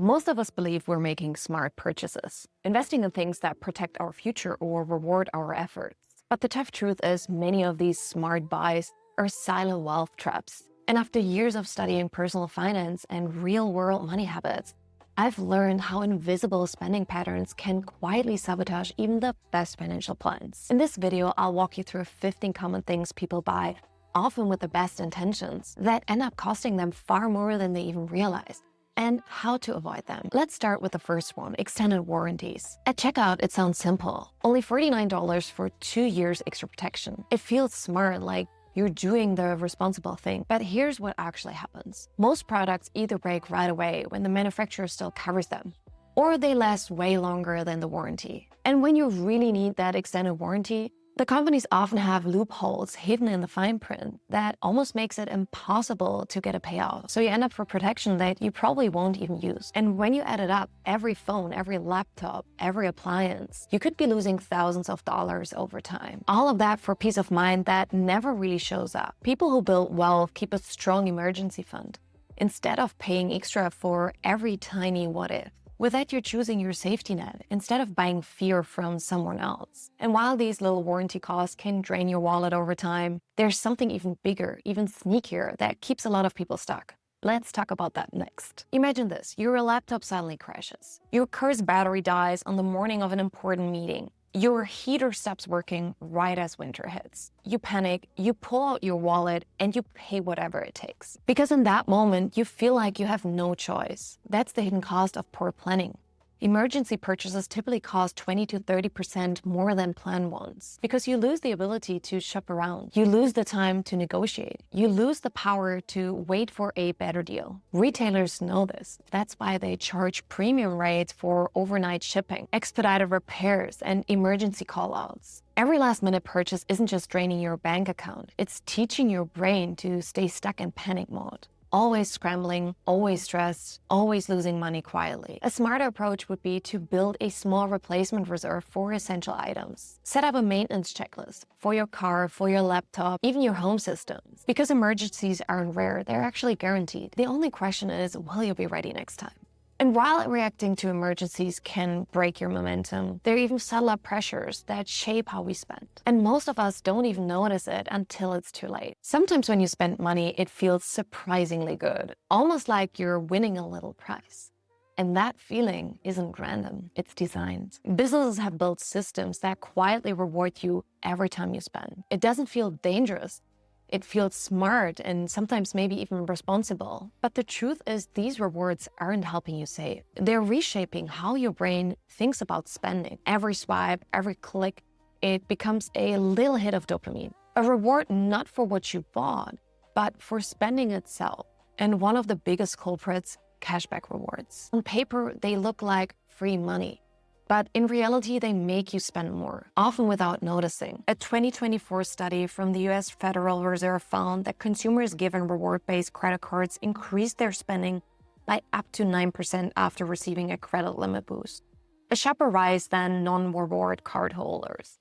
Most of us believe we're making smart purchases, investing in things that protect our future or reward our efforts. But the tough truth is many of these smart buys are silent wealth traps. And after years of studying personal finance and real-world money habits, I've learned how invisible spending patterns can quietly sabotage even the best financial plans. In this video, I'll walk you through 15 common things people buy, often with the best intentions, that end up costing them far more than they even realize, and how to avoid them. Let's start with the first one, extended warranties. At checkout, it sounds simple. Only $49 for 2 years extra protection. It feels smart, like you're doing the responsible thing. But here's what actually happens. Most products either break right away when the manufacturer still covers them, or they last way longer than the warranty. And when you really need that extended warranty, the companies often have loopholes hidden in the fine print that almost makes it impossible to get a payout. So you end up for protection that you probably won't even use. And when you add it up, every phone, every laptop, every appliance, you could be losing thousands of dollars over time. All of that for peace of mind that never really shows up. People who build wealth keep a strong emergency fund instead of paying extra for every tiny what if. With that, you're choosing your safety net instead of buying fear from someone else. And while these little warranty costs can drain your wallet over time, there's something even bigger, even sneakier that keeps a lot of people stuck. Let's talk about that next. Imagine this, your laptop suddenly crashes. Your cursed battery dies on the morning of an important meeting. Your heater stops working right as winter hits. You panic, you pull out your wallet, and you pay whatever it takes. Because in that moment, you feel like you have no choice. That's the hidden cost of poor planning. Emergency purchases typically cost 20 to 30% more than planned ones because you lose the ability to shop around. You lose the time to negotiate. You lose the power to wait for a better deal. Retailers know this. That's why they charge premium rates for overnight shipping, expedited repairs, and emergency callouts. Every last-minute purchase isn't just draining your bank account. It's teaching your brain to stay stuck in panic mode. Always scrambling, always stressed, always losing money quietly. A smarter approach would be to build a small replacement reserve for essential items. Set up a maintenance checklist for your car, for your laptop, even your home systems. Because emergencies aren't rare, they're actually guaranteed. The only question is, will you be ready next time? And while reacting to emergencies can break your momentum, there are even subtle pressures that shape how we spend. And most of us don't even notice it until it's too late. Sometimes when you spend money, it feels surprisingly good, almost like you're winning a little prize. And that feeling isn't random, it's designed. Businesses have built systems that quietly reward you every time you spend. It doesn't feel dangerous. It feels smart and sometimes maybe even responsible. But the truth is these rewards aren't helping you save. They're reshaping how your brain thinks about spending. Every swipe, every click, it becomes a little hit of dopamine. A reward not for what you bought, but for spending itself. And one of the biggest culprits, cashback rewards. On paper, they look like free money. But in reality, they make you spend more, often without noticing. A 2024 study from the US Federal Reserve found that consumers given reward-based credit cards increased their spending by up to 9% after receiving a credit limit boost, a sharper rise than non-reward card holders.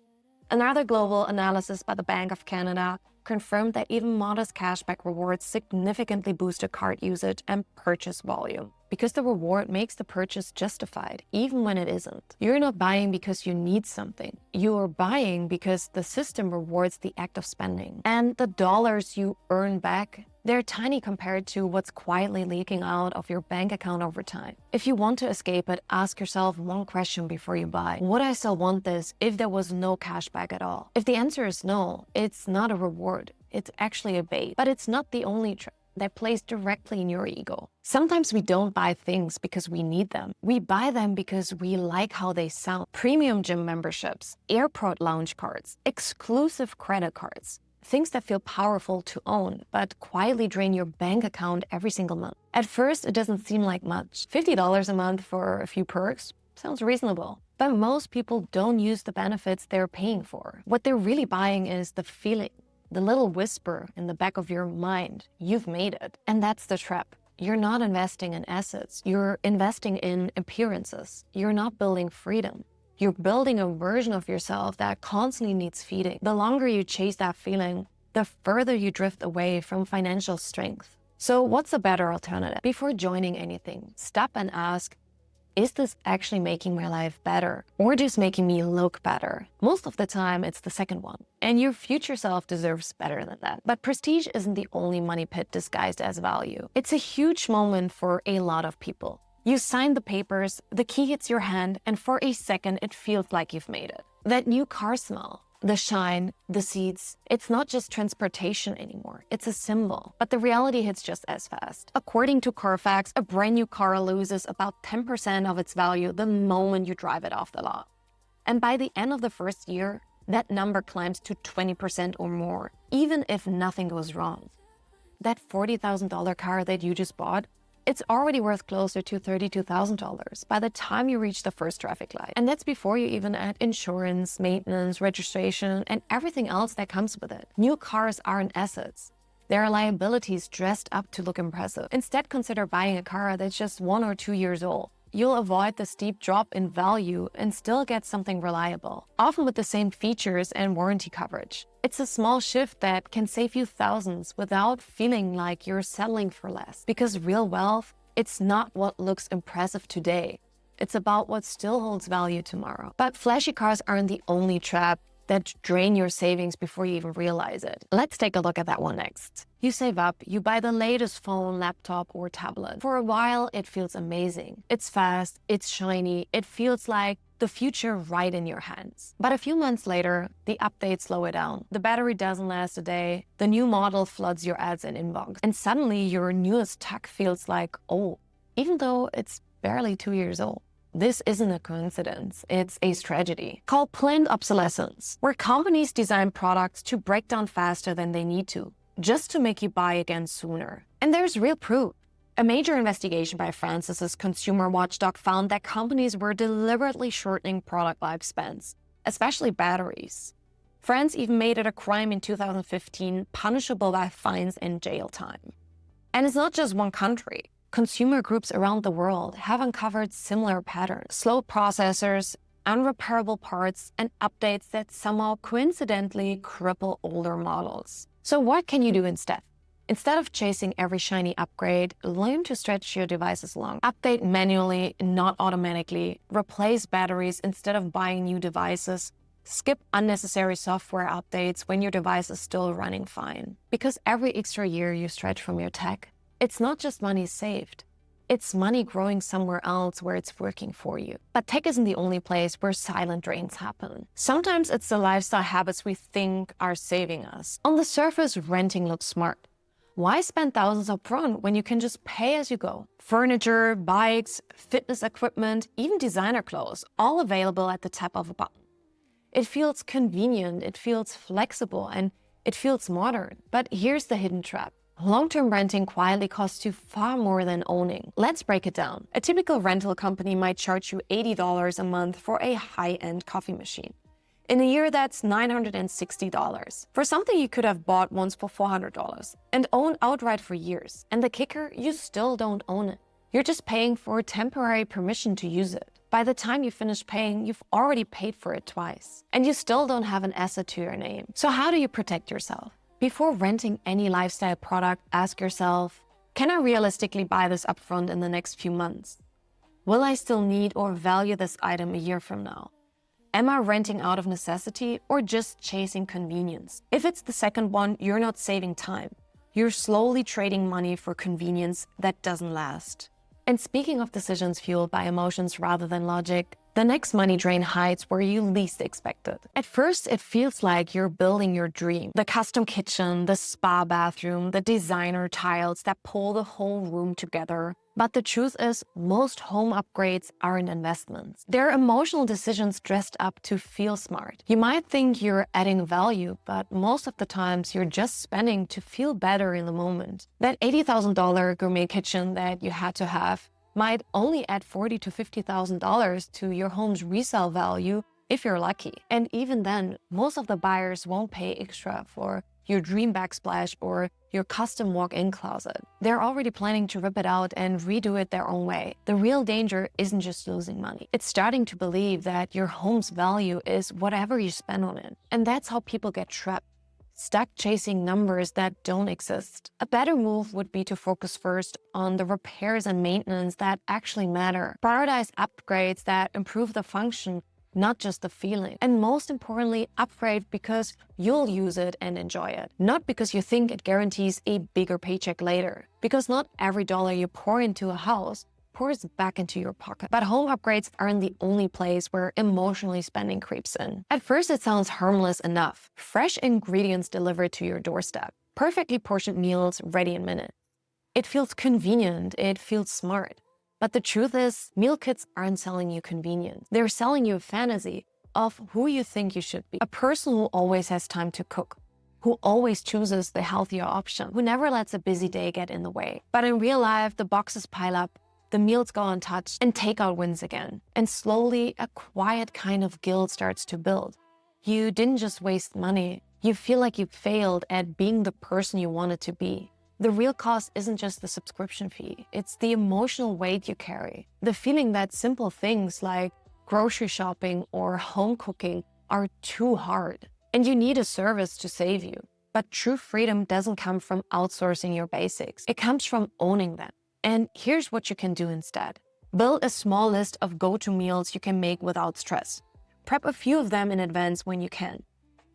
Another global analysis by the Bank of Canada confirmed that even modest cashback rewards significantly boosted card usage and purchase volume. Because the reward makes the purchase justified, even when it isn't. You're not buying because you need something. You are buying because the system rewards the act of spending. And the dollars you earn back, they're tiny compared to what's quietly leaking out of your bank account over time. If you want to escape it, ask yourself one question before you buy. Would I still want this if there was no cashback at all? If the answer is no, it's not a reward. It's actually a bait. But it's not the only trick that plays directly in your ego. Sometimes we don't buy things because we need them. We buy them because we like how they sound. Premium gym memberships, airport lounge cards, exclusive credit cards. Things that feel powerful to own, but quietly drain your bank account every single month. At first, it doesn't seem like much. $50 a month for a few perks sounds reasonable. But most people don't use the benefits they're paying for. What they're really buying is the feeling. The little whisper in the back of your mind, you've made it. And that's the trap. You're not investing in assets. You're investing in appearances. You're not building freedom. You're building a version of yourself that constantly needs feeding. The longer you chase that feeling, the further you drift away from financial strength. So what's a better alternative? Before joining anything, stop and ask, is this actually making my life better or just making me look better? Most of the time, it's the second one. And your future self deserves better than that. But prestige isn't the only money pit disguised as value. It's a huge moment for a lot of people. You sign the papers, the key hits your hand, and for a second, it feels like you've made it. That new car smell, the shine, the seats, it's not just transportation anymore, it's a symbol. But the reality hits just as fast. According to Carfax, a brand new car loses about 10% of its value the moment you drive it off the lot. And by the end of the first year, that number climbs to 20% or more, even if nothing goes wrong. That $40,000 car that you just bought, it's already worth closer to $32,000 by the time you reach the first traffic light. And that's before you even add insurance, maintenance, registration, and everything else that comes with it. New cars aren't assets. They are liabilities dressed up to look impressive. Instead, consider buying a car that's just 1 or 2 years old. You'll avoid the steep drop in value and still get something reliable, often with the same features and warranty coverage. It's a small shift that can save you thousands without feeling like you're settling for less. Because real wealth, it's not what looks impressive today. It's about what still holds value tomorrow. But flashy cars aren't the only trap that drain your savings before you even realize it. Let's take a look at that one next. You save up, you buy the latest phone, laptop, or tablet. For a while, it feels amazing. It's fast, it's shiny, it feels like the future right in your hands. But a few months later, the updates slow it down. The battery doesn't last a day, the new model floods your ads and inbox, and suddenly your newest tech feels like old, even though it's barely 2 years old. This isn't a coincidence, it's a strategy called planned obsolescence, where companies design products to break down faster than they need to, just to make you buy again sooner. And there's real proof. A major investigation by France's consumer watchdog found that companies were deliberately shortening product lifespans, especially batteries. France even made it a crime in 2015, punishable by fines and jail time. And it's not just one country. Consumer groups around the world have uncovered similar patterns. Slow processors, unrepairable parts, and updates that somehow coincidentally cripple older models. So what can you do instead? Instead of chasing every shiny upgrade, learn to stretch your devices long. Update manually, not automatically. Replace batteries instead of buying new devices. Skip unnecessary software updates when your device is still running fine. Because every extra year you stretch from your tech, it's not just money saved. It's money growing somewhere else where it's working for you. But tech isn't the only place where silent drains happen. Sometimes it's the lifestyle habits we think are saving us. On the surface, renting looks smart. Why spend thousands up front when you can just pay as you go? Furniture, bikes, fitness equipment, even designer clothes, all available at the tap of a button. It feels convenient, it feels flexible, and it feels modern. But here's the hidden trap. Long-term renting quietly costs you far more than owning. Let's break it down. A typical rental company might charge you $80 a month for a high-end coffee machine. In a year, that's $960 for something you could have bought once for $400 and owned outright for years. And the kicker, you still don't own it. You're just paying for temporary permission to use it. By the time you finish paying, you've already paid for it twice. And you still don't have an asset to your name. So how do you protect yourself? Before renting any lifestyle product, ask yourself, can I realistically buy this upfront in the next few months? Will I still need or value this item a year from now? Am I renting out of necessity or just chasing convenience? If it's the second one, you're not saving time. You're slowly trading money for convenience that doesn't last. And speaking of decisions fueled by emotions rather than logic, the next money drain hides where you least expect it. At first, it feels like you're building your dream. The custom kitchen, the spa bathroom, the designer tiles that pull the whole room together. But the truth is, most home upgrades aren't investments. They're emotional decisions dressed up to feel smart. You might think you're adding value, but most of the times you're just spending to feel better in the moment. That $80,000 gourmet kitchen that you had to have might only add $40,000 to $50,000 to your home's resale value if you're lucky. And even then, most of the buyers won't pay extra for your dream backsplash or your custom walk-in closet. They're already planning to rip it out and redo it their own way. The real danger isn't just losing money. It's starting to believe that your home's value is whatever you spend on it. And that's how people get trapped. stuck chasing numbers that don't exist. A better move would be to focus first on the repairs and maintenance that actually matter. Prioritize upgrades that improve the function, not just the feeling. And most importantly, upgrade because you'll use it and enjoy it, not because you think it guarantees a bigger paycheck later. Because not every dollar you pour into a house pours back into your pocket. But home upgrades aren't the only place where emotionally spending creeps in. At first, it sounds harmless enough. Fresh ingredients delivered to your doorstep. Perfectly portioned meals ready in minutes. It feels convenient. It feels smart. But the truth is, meal kits aren't selling you convenience. They're selling you a fantasy of who you think you should be. A person who always has time to cook, who always chooses the healthier option, who never lets a busy day get in the way. But in real life, the boxes pile up, the meals go untouched, and takeout wins again. And slowly, a quiet kind of guilt starts to build. You didn't just waste money. You feel like you failed at being the person you wanted to be. The real cost isn't just the subscription fee. It's the emotional weight you carry. The feeling that simple things like grocery shopping or home cooking are too hard. And you need a service to save you. But true freedom doesn't come from outsourcing your basics. It comes from owning them. And here's what you can do instead. Build a small list of go-to meals you can make without stress. Prep a few of them in advance when you can.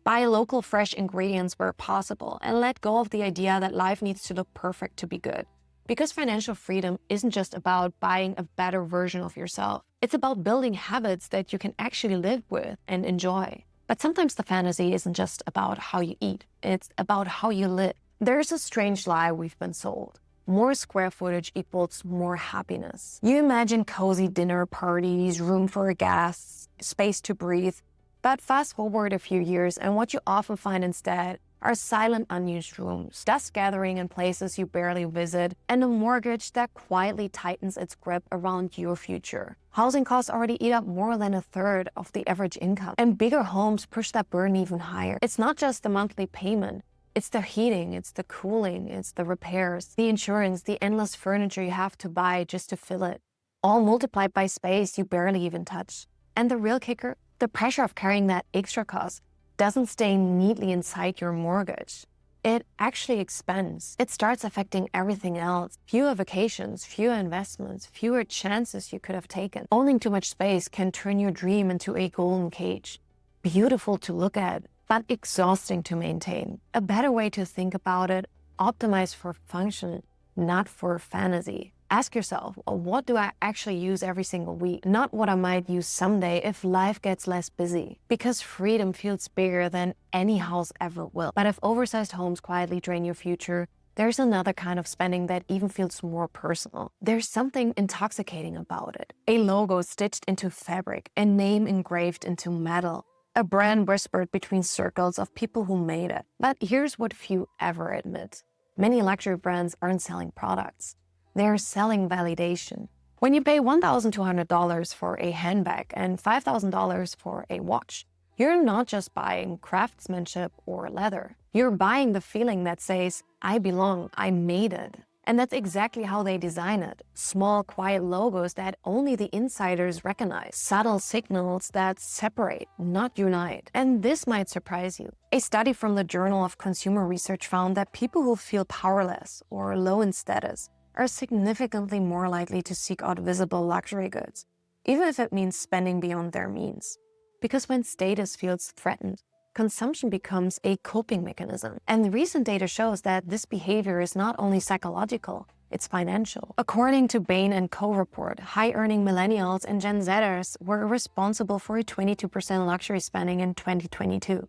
Buy local fresh ingredients where possible and let go of the idea that life needs to look perfect to be good. Because financial freedom isn't just about buying a better version of yourself. It's about building habits that you can actually live with and enjoy. But sometimes the fantasy isn't just about how you eat. It's about how you live. There's a strange lie we've been sold. More square footage equals more happiness. You imagine cozy dinner parties, room for guests, space to breathe. But fast forward a few years, and what you often find instead are silent unused rooms, dust gathering in places you barely visit, and a mortgage that quietly tightens its grip around your future. Housing costs already eat up more than a third of the average income, and bigger homes push that burden even higher. It's not just the monthly payment. It's the heating, it's the cooling, it's the repairs, the insurance, the endless furniture you have to buy just to fill it, all multiplied by space you barely even touch. And the real kicker, the pressure of carrying that extra cost doesn't stay neatly inside your mortgage. It actually expands. It starts affecting everything else. Fewer vacations, fewer investments, fewer chances you could have taken. Owning too much space can turn your dream into a golden cage. Beautiful to look at, but exhausting to maintain. A better way to think about it, optimize for function, not for fantasy. Ask yourself, what do I actually use every single week? Not what I might use someday if life gets less busy. Because freedom feels bigger than any house ever will. But if oversized homes quietly drain your future, there's another kind of spending that even feels more personal. There's something intoxicating about it. A logo stitched into fabric, a name engraved into metal, a brand whispered between circles of people who made it. But here's what few ever admit. Many luxury brands aren't selling products. They're selling validation. When you pay $1,200 for a handbag and $5,000 for a watch, you're not just buying craftsmanship or leather. You're buying the feeling that says, I belong, I made it. And that's exactly how they design it. Small, quiet logos that only the insiders recognize. Subtle signals that separate, not unite. And this might surprise you. A study from the Journal of Consumer Research found that people who feel powerless or low in status are significantly more likely to seek out visible luxury goods, even if it means spending beyond their means. Because when status feels threatened, consumption becomes a coping mechanism. And the recent data shows that this behavior is not only psychological, it's financial. According to Bain & Co. report, high-earning millennials and Gen Zers were responsible for a 22% luxury spending in 2022.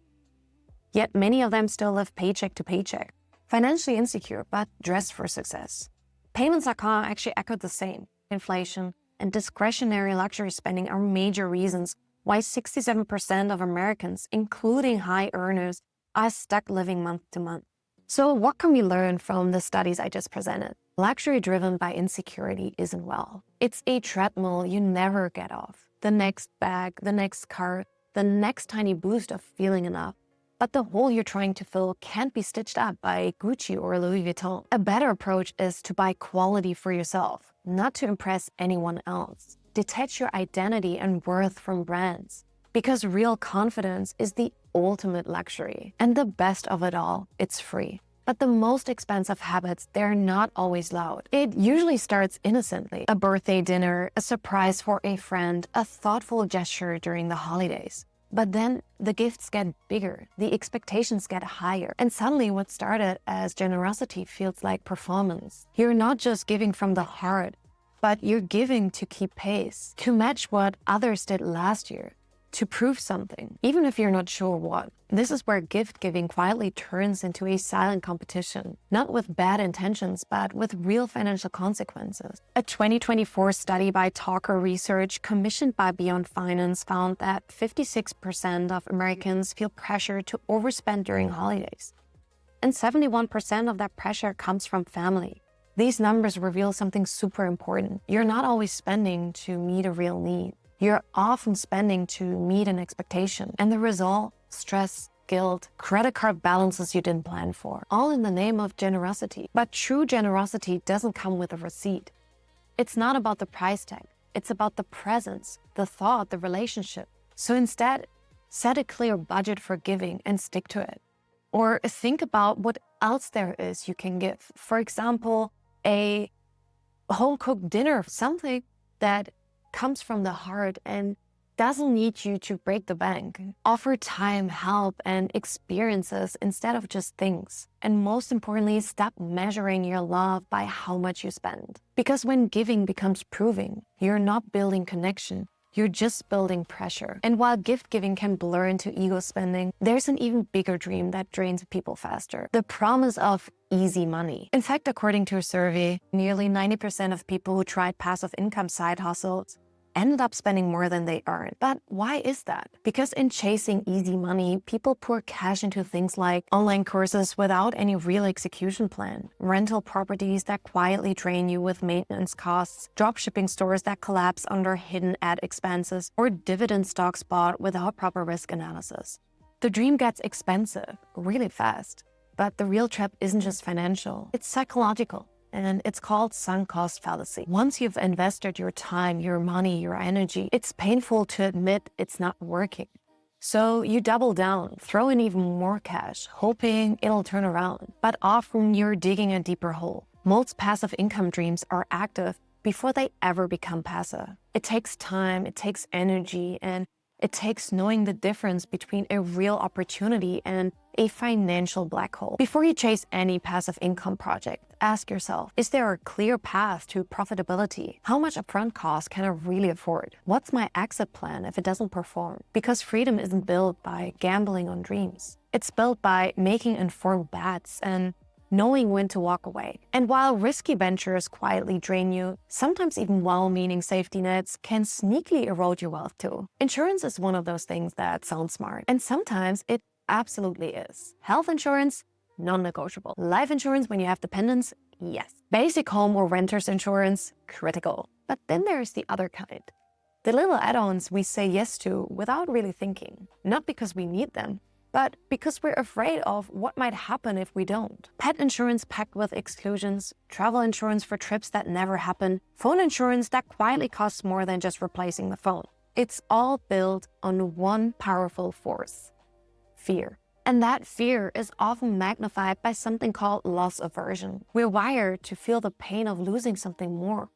Yet many of them still live paycheck to paycheck, financially insecure, but dressed for success. Payments.com actually echoed the same. Inflation and discretionary luxury spending are major reasons why 67% of Americans, including high earners, are stuck living month to month. So what can we learn from the studies I just presented? Luxury driven by insecurity isn't well. It's a treadmill you never get off. The next bag, the next car, the next tiny boost of feeling enough. But the hole you're trying to fill can't be stitched up by Gucci or Louis Vuitton. A better approach is to buy quality for yourself, not to impress anyone else. Detach your identity and worth from brands. Because real confidence is the ultimate luxury. And the best of it all, it's free. But the most expensive habits, they're not always loud. It usually starts innocently. A birthday dinner, a surprise for a friend, a thoughtful gesture during the holidays. But then the gifts get bigger, the expectations get higher, and suddenly what started as generosity feels like performance. You're not just giving from the heart, but you're giving to keep pace, to match what others did last year, to prove something, even if you're not sure what. This is where gift giving quietly turns into a silent competition, not with bad intentions, but with real financial consequences. A 2024 study by Talker Research, commissioned by Beyond Finance, found that 56% of Americans feel pressure to overspend during holidays. And 71% of that pressure comes from family. These numbers reveal something super important. You're not always spending to meet a real need. You're often spending to meet an expectation. And the result? Stress, guilt, credit card balances you didn't plan for, all in the name of generosity. But true generosity doesn't come with a receipt. It's not about the price tag. It's about the presence, the thought, the relationship. So instead, set a clear budget for giving and stick to it. Or think about what else there is you can give. For example, a home-cooked dinner, something that comes from the heart and doesn't need you to break the bank. Offer time, help, and experiences instead of just things. And most importantly, stop measuring your love by how much you spend. Because when giving becomes proving, you're not building connection, you're just building pressure. And while gift giving can blur into ego spending, there's an even bigger dream that drains people faster. The promise of easy money. In fact, according to a survey, nearly 90% of people who tried passive income side hustles ended up spending more than they earned. But why is that? Because in chasing easy money, people pour cash into things like online courses without any real execution plan, rental properties that quietly drain you with maintenance costs, dropshipping stores that collapse under hidden ad expenses, or dividend stocks bought without proper risk analysis. The dream gets expensive really fast. But the real trap isn't just financial, it's psychological. And it's called sunk cost fallacy. Once you've invested your time, your money, your energy, it's painful to admit it's not working. So you double down, throw in even more cash, hoping it'll turn around. But often you're digging a deeper hole. Most passive income dreams are active before they ever become passive. It takes time, it takes energy, and it takes knowing the difference between a real opportunity and a financial black hole. Before you chase any passive income project, ask yourself, is there a clear path to profitability? How much upfront cost can I really afford? What's my exit plan if it doesn't perform? Because freedom isn't built by gambling on dreams. It's built by making informed bets and knowing when to walk away. And while risky ventures quietly drain you, sometimes even well-meaning safety nets can sneakily erode your wealth too. Insurance is one of those things that sounds smart, and sometimes it absolutely is. Health insurance, non-negotiable. Life insurance when you have dependents, yes. Basic home or renter's insurance, critical. But then there's the other kind. The little add-ons we say yes to without really thinking. Not because we need them, but because we're afraid of what might happen if we don't. Pet insurance packed with exclusions, travel insurance for trips that never happen, phone insurance that quietly costs more than just replacing the phone. It's all built on one powerful force: fear. And that fear is often magnified by something called loss aversion. We're wired to feel the pain of losing something more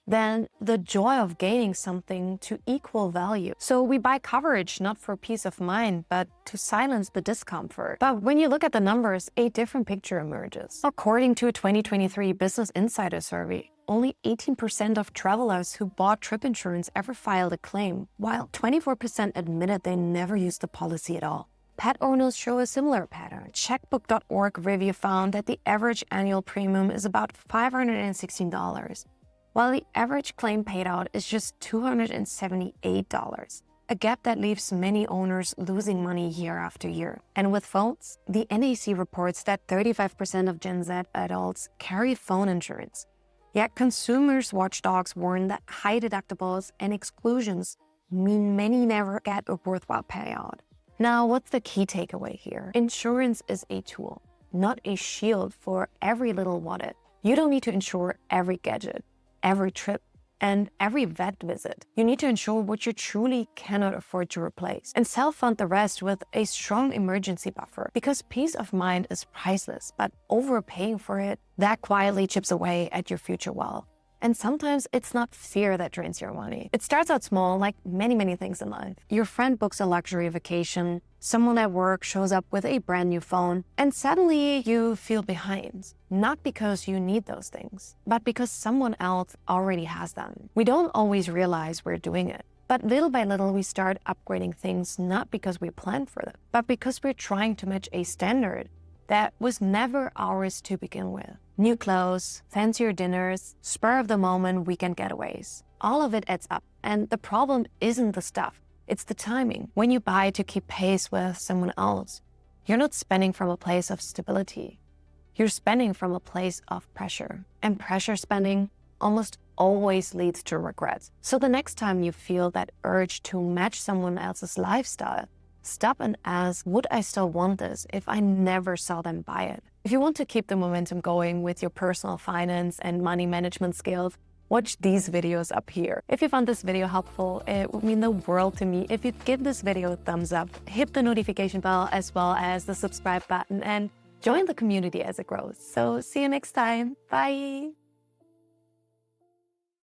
than the joy of gaining something to equal value. So we buy coverage not for peace of mind, but to silence the discomfort. But when you look at the numbers, a different picture emerges. According to a 2023 Business Insider survey, only 18% of travelers who bought trip insurance ever filed a claim, while 24% admitted they never used the policy at all. Pet owners show a similar pattern. Checkbook.org review found that the average annual premium is about $516, while the average claim paid out is just $278, a gap that leaves many owners losing money year after year. And with phones, the NAC reports that 35% of Gen Z adults carry phone insurance. Yet consumers watchdogs warn that high deductibles and exclusions mean many never get a worthwhile payout. Now, what's the key takeaway here? Insurance is a tool, not a shield for every little what if. You don't need to insure every gadget, every trip, and every vet visit. You need to ensure what you truly cannot afford to replace and self-fund the rest with a strong emergency buffer, because peace of mind is priceless, but overpaying for it, that quietly chips away at your future wealth. And sometimes it's not fear that drains your money. It starts out small, like many things in life. Your friend books a luxury vacation, someone at work shows up with a brand new phone, and suddenly you feel behind. Not because you need those things, but because someone else already has them. We don't always realize we're doing it. But little by little, we start upgrading things not because we planned for them, but because we're trying to match a standard that was never ours to begin with. New clothes, fancier dinners, spur of the moment weekend getaways. All of it adds up. And the problem isn't the stuff, it's the timing. When you buy to keep pace with someone else, you're not spending from a place of stability. You're spending from a place of pressure. And pressure spending almost always leads to regret. So the next time you feel that urge to match someone else's lifestyle, stop and ask, would I still want this if I never saw them buy it? If you want to keep the momentum going with your personal finance and money management skills, watch these videos up here. If you found this video helpful, it would mean the world to me if you give this video a thumbs up, hit the notification bell as well as the subscribe button, and join the community as it grows. So see you next time. Bye.